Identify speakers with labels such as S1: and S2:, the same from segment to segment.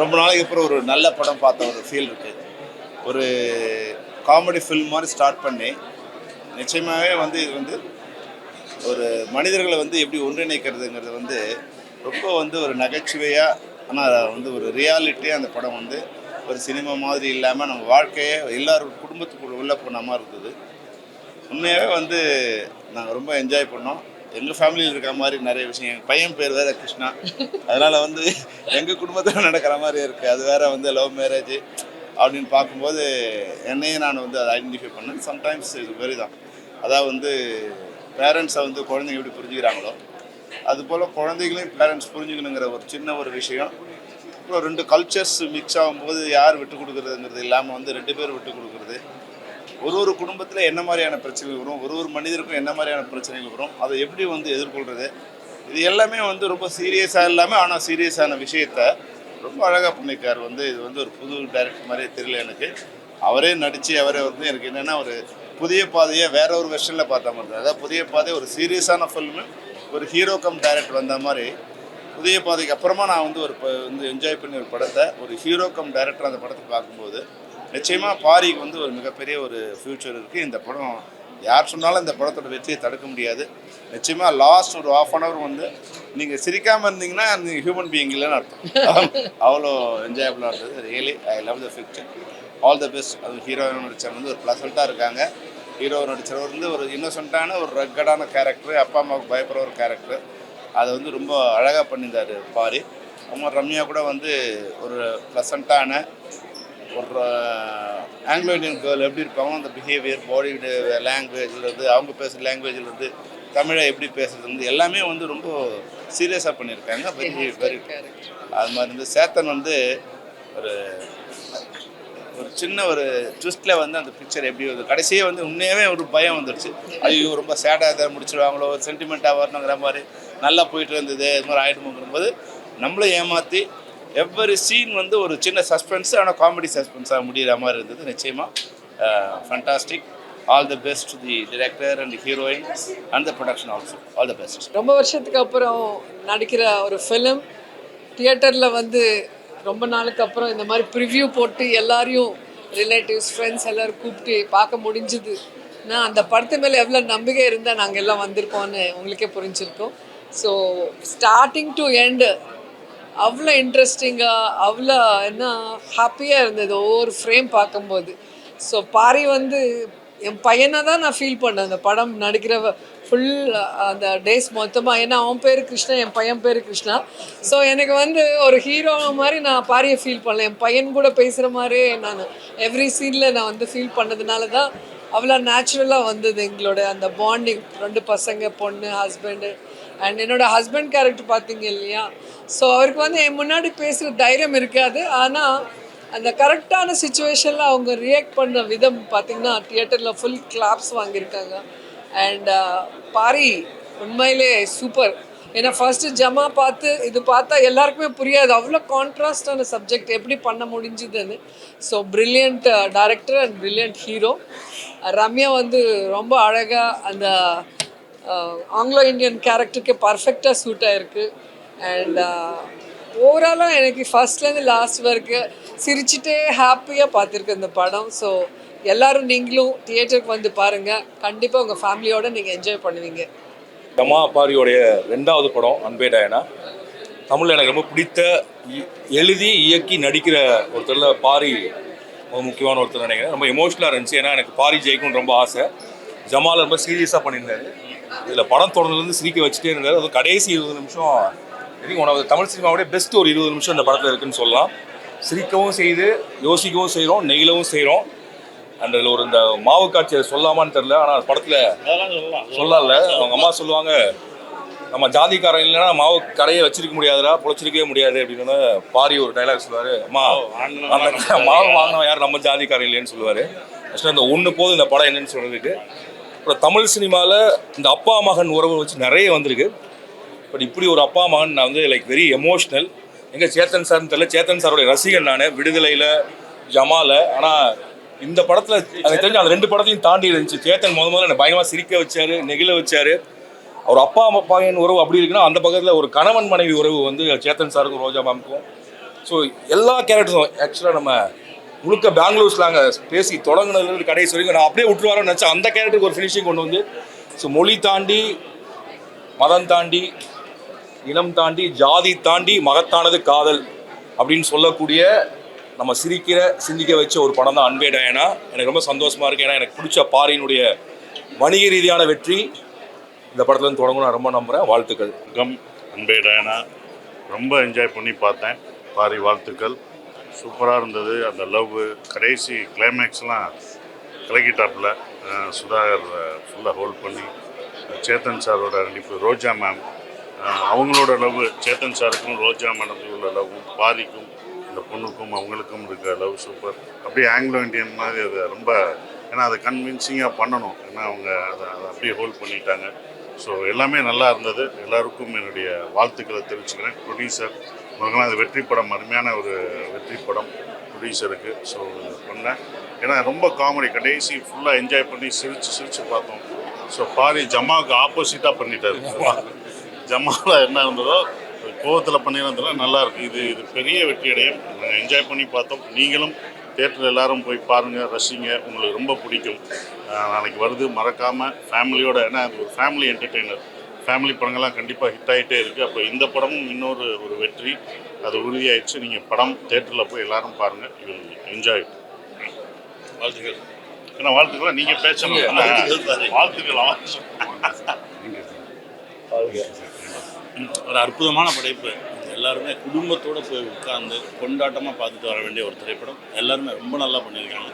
S1: ரொம்ப நாளைக்கு அப்புறம் ஒரு நல்ல படம் பார்த்த ஒரு ஃபீல் இருக்குது. ஒரு காமெடி ஃபில்ம் மாதிரி ஸ்டார்ட் பண்ணி நிச்சயமாகவே இது ஒரு மனிதர்களை எப்படி ஒன்றிணைக்கிறதுங்கிறது ரொம்ப ஒரு நகைச்சுவையாக, ஆனால் ஒரு ரியாலிட்டியாக அந்த படம் ஒரு சினிமா மாதிரி இல்லாமல் நம்ம வாழ்க்கையே எல்லாரும் குடும்பத்துக்குள்ள உள்ளே போன மாதிரி இருந்தது. உண்மையாகவே நாங்கள் ரொம்ப என்ஜாய் பண்ணோம். எங்கள் ஃபேமிலியில் இருக்கிற மாதிரி நிறைய விஷயம். எங்கள் பையன் பேர் வேறு கிருஷ்ணா, அதனால் எங்கள் குடும்பத்தில் நடக்கிற மாதிரி இருக்குது. அது வேறு லவ் மேரேஜ் அப்படின்னு பார்க்கும்போது என்னையும் நான் அதை ஐடென்டிஃபை பண்ணேன். சம்டைம்ஸ் இது வெரி தான், அதாவது பேரண்ட்ஸை குழந்தைங்க எப்படி புரிஞ்சுக்கிறாங்களோ அதுபோல் குழந்தைகளையும் பேரண்ட்ஸ் புரிஞ்சுக்கணுங்கிற ஒரு சின்ன ஒரு விஷயம். அப்புறம் ரெண்டு கல்ச்சர்ஸ் மிக்ஸ் ஆகும்போது யார் விட்டு கொடுக்குறதுங்கிறது இல்லாமல் ரெண்டு பேர் விட்டு கொடுக்குறது. ஒரு குடும்பத்தில் என்ன மாதிரியான பிரச்சனைகள் வரும், ஒரு மனிதருக்கும் என்ன மாதிரியான பிரச்சனைகள் வரும், அதை எப்படி எதிர்கொள்கிறது, இது எல்லாமே ரொம்ப சீரியஸாக இல்லாமல் ஆனால் சீரியஸான விஷயத்தை ரொம்ப அழகாக பண்ணியிருக்கார். இது ஒரு புது டைரக்டர் மாதிரியே தெரியல எனக்கு. அவரே நடித்து அவரே எனக்கு என்னென்னா ஒரு புதிய பாதையை வேற ஒரு வெர்ஷனில் பார்த்த மாதிரி. அதாவது புதிய பாதை ஒரு சீரியஸான ஃபில்மு, ஒரு ஹீரோ கம் டைரக்டர் வந்த மாதிரி. புதிய பாதைக்கு அப்புறமா நான் ஒரு என்ஜாய் பண்ணி ஒரு படத்தை ஒரு ஹீரோ கம் டைரக்டர் அந்த படத்தை பார்க்கும்போது நிச்சயமாக பாரிக்கு ஒரு மிகப்பெரிய ஒரு ஃப்யூச்சர் இருக்குது. இந்த படம் யார் சொன்னாலும் இந்த படத்தோட வெற்றியை தடுக்க முடியாது. நிச்சயமாக லாஸ்ட் ஒரு ½ நீங்கள் சிரிக்காமல் இருந்தீங்கன்னா நீங்கள் ஹியூமன் பீயிங் இல்லைன்னு அர்த்தம். அவ்வளோ என்ஜாயபுளாக இருந்தது. Really I love the fixture. All the best. அது ஹீரோயின் நடித்தவர் ஒரு ப்ளசண்ட்டாக இருக்காங்க. ஹீரோ நடித்தவர் ஒரு இன்னோசென்ட்டான ஒரு ரக்கடான கேரக்டர், அப்பா அம்மாவுக்கு பயப்படுற ஒரு கேரக்டர். அதை ரொம்ப அழகாக பண்ணியிருந்தார் பாரி. அம்மா ரம்யா கூட ஒரு ப்ளசண்ட்டான ஒரு ஆங்கிலோ இண்டியன் கேர்ள் எப்படி இருப்பாங்களோ அந்த பிஹேவியர், பாடி லாங்குவேஜ்லேருந்து அவங்க பேசுகிற லாங்குவேஜ்லேருந்து தமிழை எப்படி பேசுகிறது எல்லாமே ரொம்ப சீரியஸாக பண்ணியிருக்காங்க. வெரி அது மாதிரி சேத்தன் ஒரு ஒரு சின்ன ஒரு ட்விஸ்ட்டில் அந்த பிக்சர் எப்படி கடைசியே உண்மையாகவே ஒரு பயம் வந்துடுச்சு. ஐயோ ரொம்ப சேடாக முடிச்சிடுவாங்களோ, ஒரு சென்டிமெண்ட்டாக வரணுங்கிற மாதிரி நல்லா போயிட்டு இருந்தது, இது மாதிரி ஆகிடுமோங்கும்போது நம்மளை ஏமாற்றி எவ்வரி சீன் ஒரு சின்ன சஸ்பென்ஸ் ஆனால் காமெடி சஸ்பென்ஸாக முடிகிற மாதிரி இருந்தது. நிச்சயமாக fantastic. All the best to the director and heroine and the production also. All the best.
S2: ரொம்ப வருஷத்துக்கு அப்புறம் நடிக்கிற ஒரு ஃபிலிம் தியேட்டரில் ரொம்ப நாளுக்கு அப்புறம் இந்த மாதிரி ப்ரிவ்யூ போட்டு எல்லாரையும் ரிலேட்டிவ்ஸ் ஃப்ரெண்ட்ஸ் எல்லோரும் கூப்பிட்டு பார்க்க முடிஞ்சுது. நான் அந்த படத்து மேலே எவ்வளோ நம்பிக்கை இருந்தால் நாங்கள் எல்லாம் வந்திருக்கோன்னு உங்களுக்கே புரிஞ்சிருக்கோம். ஸோ ஸ்டார்டிங் டு எண்டு அவ்வளோ இன்ட்ரெஸ்டிங்காக, அவ்வளோ என்ன ஹாப்பியாக இருந்தது ஒவ்வொரு ஃப்ரேம் பார்க்கும்போது. ஸோ பாரி என் பையனை தான் நான் ஃபீல் பண்ணேன் அந்த படம் நடிக்கிற ஃபுல் அந்த டேஸ் மொத்தமாக. ஏன்னா அவன் பேர் கிருஷ்ணா, என் பையன் பேர் கிருஷ்ணா. ஸோ எனக்கு ஒரு ஹீரோ மாதிரி நான் பாரியை ஃபீல் பண்ணல. என் பையன் கூட பேசுகிற மாதிரியே நான் எவ்ரி சீனில் நான் ஃபீல் பண்ணதுனால தான் அவ்வளோ நேச்சுரலாக வந்தது எங்களோட அந்த பாண்டிங். 2 பசங்க, பொண்ணு, ஹஸ்பண்டு. அண்ட் என்னோடய ஹஸ்பண்ட் கேரக்டர் பார்த்தீங்க இல்லையா, ஸோ அவருக்கு என் முன்னாடி பேசுகிற தைரியம் இருக்காது. ஆனால் அந்த கரெக்டான சுச்சுவேஷனில் அவங்க ரியாக்ட் பண்ண விதம் பார்த்திங்கன்னா தியேட்டரில் ஃபுல் கிளாப்ஸ் வாங்கியிருக்காங்க. அண்ட் பாரி உண்மையிலே சூப்பர். ஏன்னா ஃபஸ்ட்டு ஜமா பார்த்து இது பார்த்தா எல்லாருக்குமே புரியாது, அவ்வளோ கான்ட்ராஸ்டான சப்ஜெக்ட் எப்படி பண்ண முடிஞ்சுதுன்னு. So brilliant director and brilliant hero. Ramya ரொம்ப அழகாக அந்த ஆங்கிலோ இண்டியன் கேரக்டருக்கு பர்ஃபெக்டாக சூட் ஆகிருக்கு. அண்ட் ஓவராலாக எனக்கு ஃபஸ்ட்லேருந்து லாஸ்ட் வரைக்கும் சிரிச்சுட்டே ஹாப்பியாக பார்த்துருக்கு இந்த படம். ஸோ எல்லோரும் நீங்களும் தியேட்டருக்கு பாருங்கள். கண்டிப்பாக உங்கள் ஃபேமிலியோடு நீங்கள் என்ஜாய் பண்ணுவீங்க.
S3: ஜமா பாரியோடைய 2வது படம் அன்பே டயனா. தமிழில் எனக்கு ரொம்ப பிடித்த எழுதி இயக்கி நடிக்கிற ஒருத்தரில் பாரி ரொம்ப முக்கியமான ஒருத்தர் நினைக்கிறேன். ரொம்ப எமோஷ்னலாக இருந்துச்சு. ஏன்னா எனக்கு பாரி ஜெயிக்கணும்னு ரொம்ப ஆசை. ஜமாவில் ரொம்ப சீரியஸாக பண்ணியிருந்தாரு. இதில் படம் தொடர்ந்துலேருந்து சிரிக்க வச்சுட்டே இருந்தார். அது கடைசி 20 நிமிஷம் எனக்கு தமிழ் சினிமாவோடைய பெஸ்ட் ஒரு 20 நிமிஷம் இந்த படத்தில் இருக்குதுன்னு சொல்லலாம். சிரிக்கவும் செய்து யோசிக்கவும் செய்கிறோம், நெகிழவும் செய்கிறோம். அண்ட் அதில் இந்த மாவு காட்சியை சொல்லாமான்னு தெரில, ஆனால் படத்தில் சொல்லல. அவங்க அம்மா சொல்லுவாங்க, நம்ம ஜாதிக்காரன் இல்லைன்னா மாவு கடையை வச்சிருக்க முடியாதுடா, பொழைச்சிருக்கவே முடியாது அப்படின்னு பாரி ஒரு டைலாக் சொல்லுவார். அம்மா அந்த மாவு வாங்கினவன் யார், நம்ம ஜாதிக்காரன் இல்லைன்னு சொல்லுவார். ஆக்சுவலாக இந்த ஒன்று போது இந்த படம் என்னன்னு சொல்கிறதுக்கு. அப்புறம் தமிழ் சினிமாவில் இந்த அப்பா மகன் உறவு வச்சு நிறைய வந்திருக்கு. பட் இப்படி ஒரு அப்பா மகன் நான் லைக் வெரி எமோஷ்னல். எங்கே சேத்தன் சார்னு தெரியல, சேத்தன் சாரோடைய ரசிகன் நான் விடுதலையில், ஜமாவில். ஆனால் இந்த படத்தில் எனக்கு தெரிஞ்சு அந்த 2 படத்தையும் தாண்டி இருந்துச்சு. சேத்தன் முதல்ல என்னை பயங்கரமாக சிரிக்க வச்சார், நெகிழ வச்சார். அவர் அப்பா அம்மாவின் உறவு அப்படி இருக்குன்னா, அந்த பக்கத்தில் ஒரு கணவன் மனைவி உறவு சேத்தன் சாருக்கும் ரோஜா மேமுக்கும் ஸோ எல்லா கேரக்டர்ஸும் ஆக்சுவலாக நம்ம முழுக்க பெங்களூர் ஸ்லாங்க பேசி தொடங்குனதுலேருந்து கடைசி வரைக்கும் நான் அப்படியே விட்டுருவாரோன்னு நினச்சேன். அந்த கேரக்டருக்கு ஒரு ஃபினிஷிங் கொண்டு வந்து ஸோ மொழி தாண்டி, மதம் தாண்டி, இனம் தாண்டி, ஜாதி தாண்டி மகத்தானது காதல் அப்படின்னு சொல்லக்கூடிய நம்ம சிந்திக்க வச்ச ஒரு படம் தான் அன்பே டயானா. எனக்கு ரொம்ப சந்தோஷமாக இருக்குது. ஏன்னா எனக்கு பிடிச்ச பாரியினுடைய வணிக ரீதியான வெற்றி இந்த படத்துலேருந்து தொடங்கும் நான் ரொம்ப நம்புகிறேன். வாழ்த்துக்கள்.
S4: அன்பே டயானா ரொம்ப என்ஜாய் பண்ணி பார்த்தேன். பாரி வாழ்த்துக்கள். சூப்பராக இருந்தது. அந்த லவ் கடைசி கிளைமேக்ஸ்லாம் கலக்கிட்டாப்பில் சுதாகர் ஃபுல்லாக ஹோல்ட் பண்ணி, சேத்தன் சாரோட நடிப்பு, ரோஜா மேம் அவங்களோட லவ், சேத்தன் சாருக்கும் ரோஜா மேடத்துக்கு உள்ள லவ்வும், பாரிக்கும் இந்த பொண்ணுக்கும் அவங்களுக்கும் இருக்க லவ் சூப்பர். அப்படியே ஆங்கிலோ இண்டியன் மாதிரி அது ரொம்ப, ஏன்னா அதை கன்வின்சிங்காக பண்ணணும், ஏன்னா அவங்க அதை அப்படியே ஹோல்ட் பண்ணிட்டாங்க. ஸோ எல்லாமே நல்லா இருந்தது. எல்லாருக்கும் என்னுடைய வாழ்த்துக்களை தெரிவிச்சுக்கிறேன். ப்ரொடியூசர் அவங்களாம் அது வெற்றி படம், அருமையான ஒரு வெற்றி படம் ப்ரொடியூசருக்கு. ஸோ பண்ணேன், ஏன்னா ரொம்ப காமெடி, கடைசி ஃபுல்லாக என்ஜாய் பண்ணி சிரித்து பார்த்தோம். ஸோ பாரி ஜமாவுக்கு ஆப்போசிட்டாக பண்ணிட்டார். ஜமாவில் என்ன இருந்ததோ கோவத்தில் பண்ணியிருந்ததுலாம் நல்லாயிருக்கு. இது பெரிய வெற்றி அடையும். நாங்கள் என்ஜாய் பண்ணி பார்த்தோம். நீங்களும் தியேட்டரில் எல்லோரும் போய் பாருங்கள், ரசிங்க, உங்களுக்கு ரொம்ப பிடிக்கும். நாளைக்கு வருது, மறக்காமல் ஃபேமிலியோட, ஏன்னா அது ஒரு ஃபேமிலி என்டர்டெய்னர். ஃபேமிலி படங்கள்லாம் கண்டிப்பாக ஹிட் ஆகிட்டே இருக்குது. அப்போ இந்த படமும் இன்னொரு வெற்றி, அது உறுதியாயிடுச்சு. நீங்கள் படம் தியேட்டரில் போய் எல்லோரும் பாருங்கள், யூ வில் என்ஜாய். வாழ்த்துக்கள். ஏன்னா வாழ்த்துக்கள் நீங்கள் பேசணும். வாழ்த்துக்கள்.
S5: ஒரு அற்புதமான படைப்பு. எல்லாருமே குடும்பத்தோடு போய் உட்கார்ந்து கொண்டாட்டமாக பார்த்துட்டு வர வேண்டிய ஒரு திரைப்படம். எல்லாருமே ரொம்ப நல்லா பண்ணியிருக்காங்க.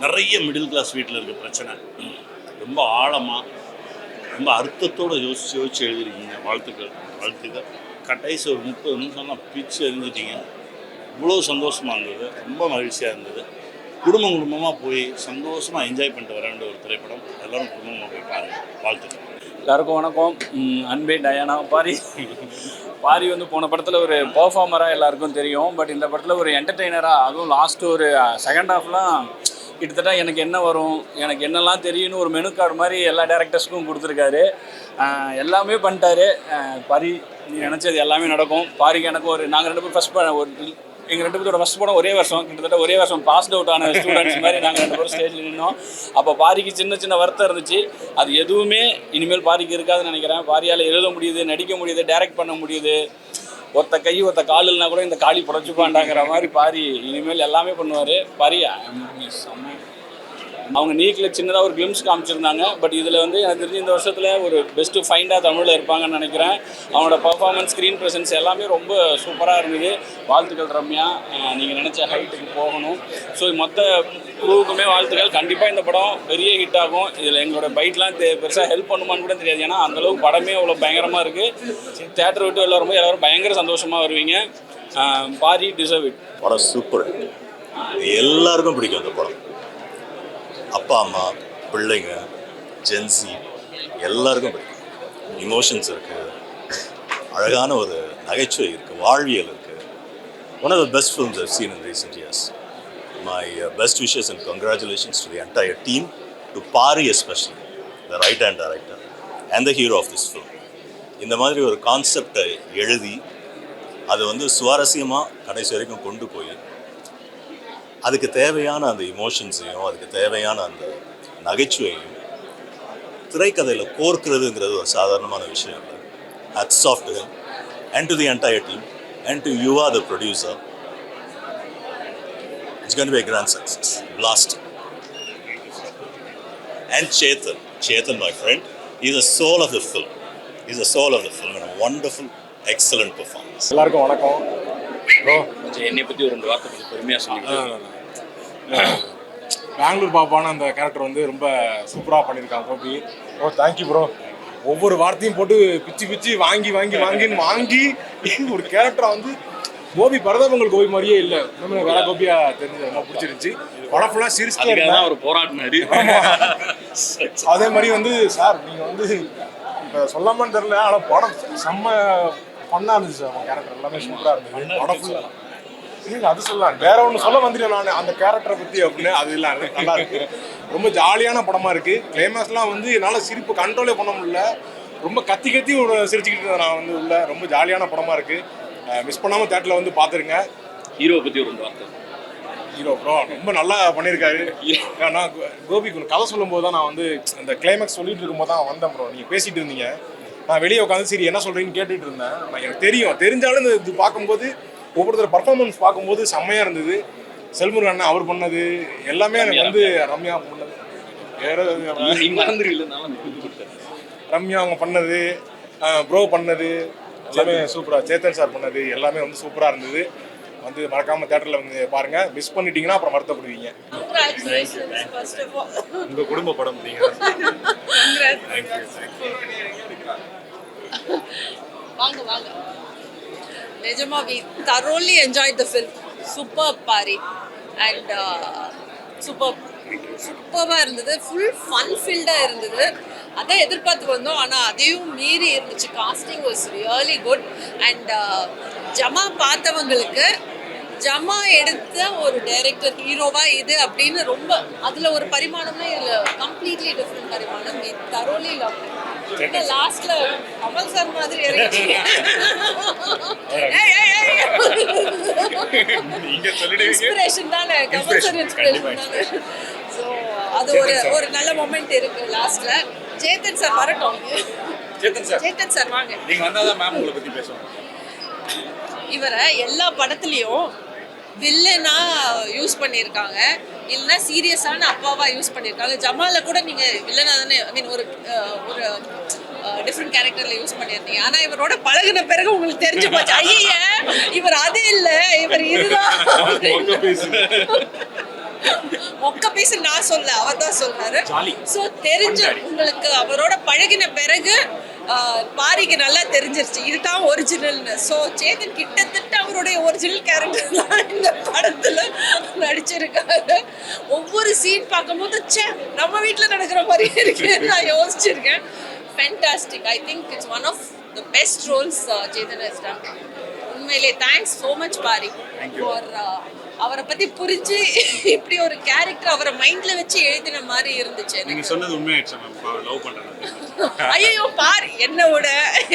S5: நிறைய மிடில் கிளாஸ் வீட்டில் இருக்க பிரச்சனை ரொம்ப ஆழமாக, ரொம்ப அர்த்தத்தோடு யோசித்து எழுதிருக்கீங்க. வாழ்த்துக்கள். கடைசி ஒரு 30 நிமிஷம்லாம் பிச்சு எரிஞ்சிட்டிங்க. இவ்வளோ சந்தோஷமாக இருந்தது, ரொம்ப மகிழ்ச்சியாக இருந்தது. குடும்பமாக போய் சந்தோஷமாக என்ஜாய் பண்ணிட்டு வர வேண்டிய ஒரு திரைப்படம். எல்லோரும் குடும்பமாக போய் பாருங்கள். வாழ்த்துக்கள்.
S6: எல்லாருக்கும் வணக்கம். அன்பே டயானா. பாரி வந்து போன படத்தில் ஒரு பர்ஃபார்மராக எல்லாருக்கும் தெரியும். பட் இந்த படத்தில் ஒரு என்டர்டெய்னராக, அதுவும் லாஸ்ட்டு ஒரு செகண்ட் ஹாஃப்லாம் கிட்டத்தட்ட எனக்கு என்ன வரும், எனக்கு என்னெல்லாம் தெரியும்னு ஒரு மெனு கார்டு மாதிரி எல்லா டேரக்டர்ஸ்க்கும் கொடுத்துருக்காரு. எல்லாமே பண்ணிட்டாரு. பாரி நீ நினச்சது எல்லாமே நடக்கும். பாரிக்கு எனக்கு நாங்கள் 2 பேரும் எங்கள் 2 பேரோட ஃபஸ்ட் படம் ஒரே வருஷம், கிட்டத்தட்ட ஒரே வருஷம் பாஸ் அவுட் ஆன ஸ்டூடெண்ட்ஸ் மாதிரி நாங்கள் 2 பேரும் ஸ்டேஜில் நின்னோம். அப்போ பாரிக்கு சின்ன வருத்தம் இருந்துச்சு. அது எதுவுமே இனிமேல் பாரிக்கு இருக்காதுன்னு நினைக்கிறேன். பாரியால் எழுத முடியுது, நடிக்க முடியுது, டைரக்ட் பண்ண முடியுது. ஒருத்த கை ஒருத்த கால் இல்லைனா கூட இந்த காளி புடச்சுப்பாண்டாங்கிற மாதிரி பாரி இனிமேல் எல்லாமே பண்ணுவார். பாரி செம்ம. அவங்க நீக்கில் சின்னதாக ஒரு கிளிம்ஸ் காமிச்சிருந்தாங்க. பட் இதில் வந்து எனக்கு தெரிஞ்சு இந்த வருஷத்தில் ஒரு பெஸ்ட்டு ஃபைண்டாக தமிழில் இருப்பாங்கன்னு நினைக்கிறேன். அவனோட பர்ஃபார்மன்ஸ், ஸ்க்ரீன் ப்ரெசன்ஸ் எல்லாமே ரொம்ப சூப்பராக இருந்தது. வாழ்த்துக்கள் ரம்யா, நீங்கள் நினச்ச ஹைட்டுக்கு போகணும். ஸோ மொத்த குழுவுக்குமே வாழ்த்துக்கள். கண்டிப்பாக இந்த படம் பெரிய ஹிட் ஆகும். இதில் எங்களோட பைட்லாம் பெருசாக ஹெல்ப் பண்ணுமான்னு கூட தெரியாது. ஏன்னா அந்தளவுக்கு படமே அவ்வளோ பயங்கரமாக இருக்குது. தேட்டர் விட்டு எல்லோரும் பயங்கர சந்தோஷமாக வருவீங்க. Paari deserve it.
S7: படம் சூப்பர், எல்லாருக்கும் பிடிக்கும் அந்த படம். அப்பா அம்மா, பிள்ளைங்க, ஜென்சி எல்லாருக்கும் பிடிக்கும். இமோஷன்ஸ் இருக்குது, அழகான ஒரு நகைச்சுவை இருக்குது, வாழ்வியல் இருக்குது. One of the best films I've seen in recent years. My best wishes and congratulations to the entire team, to Pari especially, the right-hand director and the hero of this film. இந்த மாதிரி ஒரு கான்செப்டை எழுதி அதை வந்து சுவாரஸ்யமாக கடைசி வரைக்கும் கொண்டு போய் அதுக்கு தேவையான அந்த இமோஷன்ஸையும் அதுக்கு தேவையான அந்த நகைச்சுவையும் திரைக்கதையில் கோர்க்கிறதுங்கிறது ஒரு சாதாரணமான விஷயம் இல்லை. Hats off to him and to the entire team and to Yuva the producer. It's going to be a grand success. Blast. And Chetan my friend, he's the soul of the film. He's the soul of the film and a wonderful, excellent performance.
S8: எல்லாருக்கும் வணக்கம். Bro
S6: கொஞ்சம் என்னை பற்றி ஒரு 2 வார்த்தை கொஞ்சம் பொறுமையாக சொல்லிட்டு.
S8: பெங்களூர் பாப்பான அந்த கேரக்டர் வந்து ரொம்ப சூப்பராக பண்ணியிருக்காங்க கோபி. ஓ தேங்க்யூ ப்ரோ. ஒவ்வொரு வார்த்தையும் போட்டு பிச்சு வாங்கி ஒரு கேரக்டரை வந்து கோபி பரதமங்கல் கோபி மாதிரியே இல்லை, நம்ம வேற கோபியா தெரிஞ்சு ரொம்ப பிடிச்சிருந்துச்சு. படம் ஃபுல்லாக சிரிச்சுட்டு
S6: ஒரு போராட்டம்.
S8: அதே மாதிரி வந்து சார் நீங்கள் வந்து இப்போ சொல்லாமன்னு தெரியல, ஆனால் படம் செம்ம ஃபன்னாக இருந்துச்சு. சார் கேரக்டர் எல்லாமே சூப்பராக இருந்தது. படம் ஃபுல்லாக இல்லைங்க, அது சொல்லலாம், வேற ஒன்று சொல்ல வந்துட்டேன் நான் அந்த கேரக்டரை பற்றி அப்படின்னு. அது இல்லை, நல்லா இருக்கு, ரொம்ப ஜாலியான படமாக இருக்குது. கிளைமேக்ஸ்லாம் வந்து என்னால் சிரிப்பு கண்ட்ரோலே பண்ண முடியல, ரொம்ப கத்தி ஒரு சிரிச்சுக்கிட்டு நான் வந்து உள்ள. ரொம்ப ஜாலியான படமாக இருக்குது. மிஸ் பண்ணாமல் தேட்டரில் வந்து பார்த்துருங்க.
S3: ஹீரோவை பற்றி ஒரு வார்த்தை.
S8: ஹீரோ ப்ரோ ரொம்ப நல்லா பண்ணியிருக்காரு. நான் கோபிக்கு கதை சொல்லும்போது தான் நான் வந்து அந்த கிளைமேக்ஸ் சொல்லிட்டு இருக்கும்போது தான் வந்தேன் ப்ரோ. நீங்கள் பேசிகிட்டு இருந்தீங்க, நான் வெளியே உட்காந்து சரி என்ன சொல்கிறீங்கன்னு கேட்டுட்டு இருந்தேன். ஆனால் எனக்கு தெரிஞ்சாலும் இது பார்க்கும்போது ஒவ்வொருத்தர் பர்ஃபார்மன்ஸ் பார்க்கும்போது செம்மையாக இருந்தது. செல்முருகன் அண்ணன் அவர் பண்ணது எல்லாமே எனக்கு வந்து ரம்யா பண்ணது ரம்யா அவங்க பண்ணது, ப்ரோ பண்ணது எல்லாமே சூப்பராக, சேத்தன் சார் பண்ணது எல்லாமே வந்து சூப்பராக இருந்தது. வந்து மறக்காம தியேட்டர்ல வந்து பாருங்க. மிஸ் பண்ணிட்டீங்கன்னா அப்புறம் வருத்தப்படுவீங்க.
S3: உங்க குடும்ப படம் நீங்க.
S9: வாங்க வாங்க. நிஜமா we thoroughly enjoyed the film. Superb Pari and சூப்பராக இருந்தது. ஃபுல் ஃபன் ஃபீல்டாக இருந்தது. அதான் எதிர்பார்த்து வந்தோம், ஆனால் அதையும் மீறி இருந்துச்சு. Casting was really good and Jama பார்த்தவங்களுக்கு ஜமா எடுத்த ஒரு டைரக்டர் ஹீரோவா இது அப்படின்னு ரொம்ப அதில் ஒரு பரிமாணம்னா இதில் கம்ப்ளீட்லி டிஃப்ரெண்ட் பரிமாணம். தரோலி லவ். லாஸ்ட்ல கமல் சார் மாதிரி இறங்கிட்டீங்க. இன்ஸ்பிரேஷன் தானே, கமல் சார் இன்ஸ்பிரேஷன் தானே. ஸோ அது ஒரு நல்ல மொமெண்ட் இருக்கு லாஸ்ட்ல. சேத்தன் சார் வரட்டும். சேத்தன் சார் வாங்க.
S3: நீங்க வந்தாதான் மேம் உங்களை பத்தி பேசுவாங்க.
S9: இவரை எல்லா படத்துலயும் வில்லனா யூஸ் பண்ணியிருக்காங்க, இல்லைன்னா சீரியஸான அப்பாவா யூஸ் பண்ணியிருக்காங்க. ஜமால கூட நீங்க வில்லனா தானே, ஐ மீன் ஒரு டிஃப்ரெண்ட் கேரக்டர்ல யூஸ் பண்ணியிருந்தீங்க. ஆனா இவரோட பழகின பிறகு உங்களுக்கு தெரிஞ்சு போச்சு, ஐய இவர் அது இல்லை, இவர் இதுதான். மொக்க பீஸ் நான் சொல்ல, அவர் தான் சொல்றாரு. ஸோ தெரிஞ்சு உங்களுக்கு அவரோட பழகின பிறகு பாரிக்கு நல்லா தெரிஞ்சிருச்சு இதுதான் ஒரிஜினல்னு. ஸோ சேதன் கிட்டத்தட்ட அவருடைய ஒரிஜினல் கேரக்டர் தான் இந்த படத்துல நடிச்சிருக்காரு. ஒவ்வொரு சீன் பார்க்கும்போது சே நம்ம வீட்டில் நடக்கிற மாதிரியே இருக்கு நான் யோசிச்சிருக்கேன். Fantastic. I think it's one of the best roles Chetan has done. உண்மையிலே thanks so much Pari for அவரை பத்தி புரிஞ்சு இப்படி ஒரு கேரக்டர் அவரை மைண்ட்ல வச்சு எழுதின மாதிரி இருந்துச்சு.
S3: நீங்க சொன்னது உண்மையாயிடுச்சு மேம். லவ் பண்றேன்.
S9: ஐயோ பாரி என்ன விட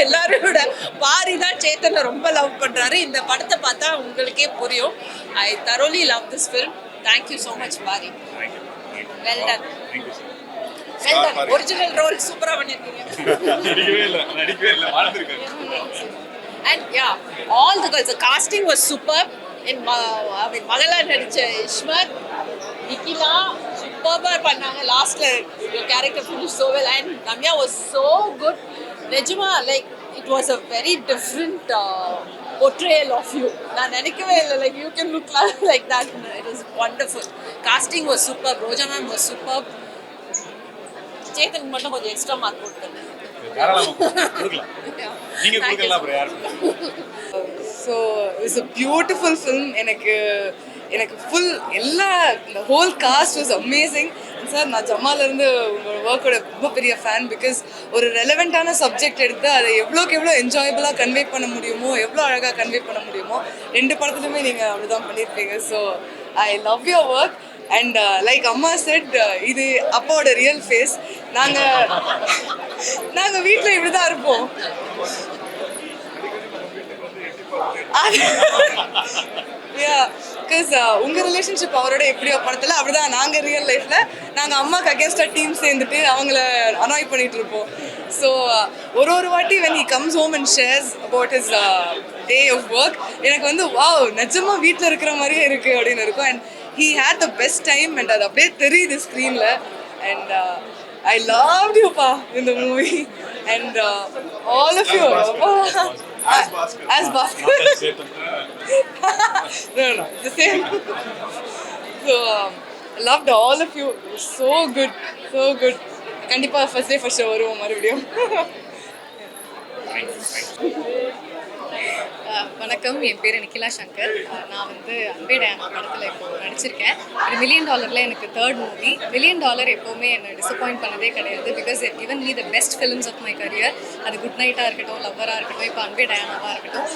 S9: எல்லாரும் விட பாரி தான் சேத்தனை ரொம்ப லவ் பண்றாரு. இந்த படத்தை பார்த்தா உங்களுக்கே புரியும். I thoroughly love this film. Thank you so much Paari. Well done. Well done. Original role சூப்பரா பண்ணிருக்கீங்க.
S3: நடிக்கவே இல்ல வாழ்ந்திருக்காரு.
S9: And yeah, all the girls, the casting was superb. In மகளா நடிச்ச இஸ்மத், நிக்கிலா சூப்பர்பா பண்ணாங்க. லாஸ்ட்ல your character finished so well and Ramya was so good. நிஜமா like it was a very different portrayal of you. நான் நினைக்கவே இல்லை like you can look like that. It was wonderful. Casting was superb. Roja ma'am was superb. சேத்தனுக்கு மட்டும் கொஞ்சம் extra mark போட்டுருங்க.
S3: நீங்க கொடுக்கலாம் அப்புறம் யாருக்கு?
S2: So it's a beautiful film. எனக்கு ஃபுல் எல்லா whole cost was amazing. Sir நான் ஜமாலேருந்து உங்களோட ஒர்க்கோட ரொம்ப பெரிய ஃபேன். பிகாஸ் ஒரு ரெலவெண்ட்டான சப்ஜெக்ட் எடுத்து அதை எவ்வளோக்கு எவ்வளோ என்ஜாயபிளாக கன்வே பண்ண முடியுமோ, எவ்வளோ அழகாக கன்வே பண்ண முடியுமோ, 2 படத்துலையுமே நீங்கள் அப்படி தான் பண்ணியிருப்பீங்க. So I love your work. And like அம்மா செட், இது அப்பாவோட ரியல் ஃபேஸ். நாங்கள் வீட்டில் இப்படி தான் இருப்போம். பிகாஸ் உங்கள் ரிலேஷன்ஷிப் அவரோட எப்படியோ படத்தில் அப்படிதான் நாங்கள் ரியல் லைஃப்பில் நாங்கள் அம்மாவுக்கு அகேன்ஸ்டாக டீம் சேர்ந்துட்டு அவங்கள அனாய் பண்ணிட்டு இருப்போம். ஸோ ஒரு வாட்டி when he comes home and shares about his day of work, எனக்கு வந்து வாவ் நிஜமாக வீட்டில் இருக்கிற மாதிரியே இருக்குது அப்படின்னு இருக்கும். And he had the best time and அது அப்படியே தெரியுது ஸ்க்ரீனில். And I loved you pa in the movie and all of you as Bhaskar. No, the same. So loved all of you. It was so good. கண்டிப்பா first day first show வருவோம் மறுபடியும்.
S10: வணக்கம், என் பேர் நிக்கிலா சங்கர். நான் வந்து அன்பே டயானா படத்தில் இப்போ நடிச்சிருக்கேன். இது $1 million எனக்கு 3rd மூவி. $1 million எப்போவுமே என்னை டிசப்பாயிண்ட் பண்ணதே கிடையாது. Because it given me the best films of my career. அது குட் நைட்டாக இருக்கட்டும், லவ்வராக இருக்கட்டும், இப்போ அன்பே டயானாவாக இருக்கட்டும்.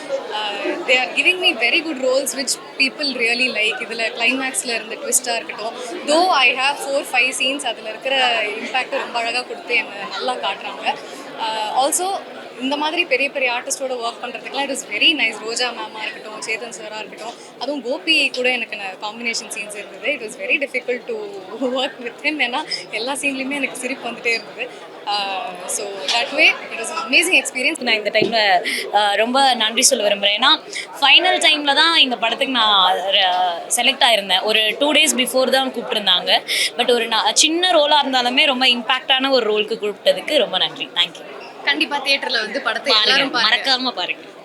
S10: They are giving me very good roles which people really like. இதில் கிளைமேக்ஸில் இருந்த ட்விஸ்ட்டாக இருக்கட்டும், தோ ஐ ஹேவ் 4-5 சீன்ஸ் அதில் இருக்கிற இம்பேக்டை ரொம்ப அழகாக கொடுத்து என்னை நல்லா காட்டுறாங்க. ஆல்சோ இந்த மாதிரி பெரிய பெரிய ஆர்டிஸ்டோட ஒர்க் பண்ணுறதுக்குலாம் it is very nice. Roja மேமாக இருக்கட்டும், சேதன் சாராக இருக்கட்டும், அதுவும் கோபி கூட எனக்கு காம்பினேஷன் சீன்ஸ் இருந்தது. It was very difficult to work with him. ஏன்னா எல்லா சீன்லேயுமே எனக்கு சிரிப்பு வந்துட்டே இருந்தது. So that way it was amazing experience.
S11: நான் இந்த டைமில் ரொம்ப நன்றி சொல்ல விரும்புகிறேன். ஏன்னா ஃபைனல் டைமில் தான் இந்த படத்துக்கு நான் செலக்ட் ஆயிருந்தேன். ஒரு 2 days பிஃபோர் தான் கூப்பிட்டுருந்தாங்க. பட் ஒரு சின்ன ரோலாக இருந்தாலுமே ரொம்ப இம்பேக்டான ஒரு ரோலுக்கு கூப்பிட்டதுக்கு ரொம்ப நன்றி. தேங்க்யூ.
S10: கண்டிப்பாக தியேட்டரில் வந்து படத்தை எல்லாரும்
S11: மறக்காமல் பாருங்கள்.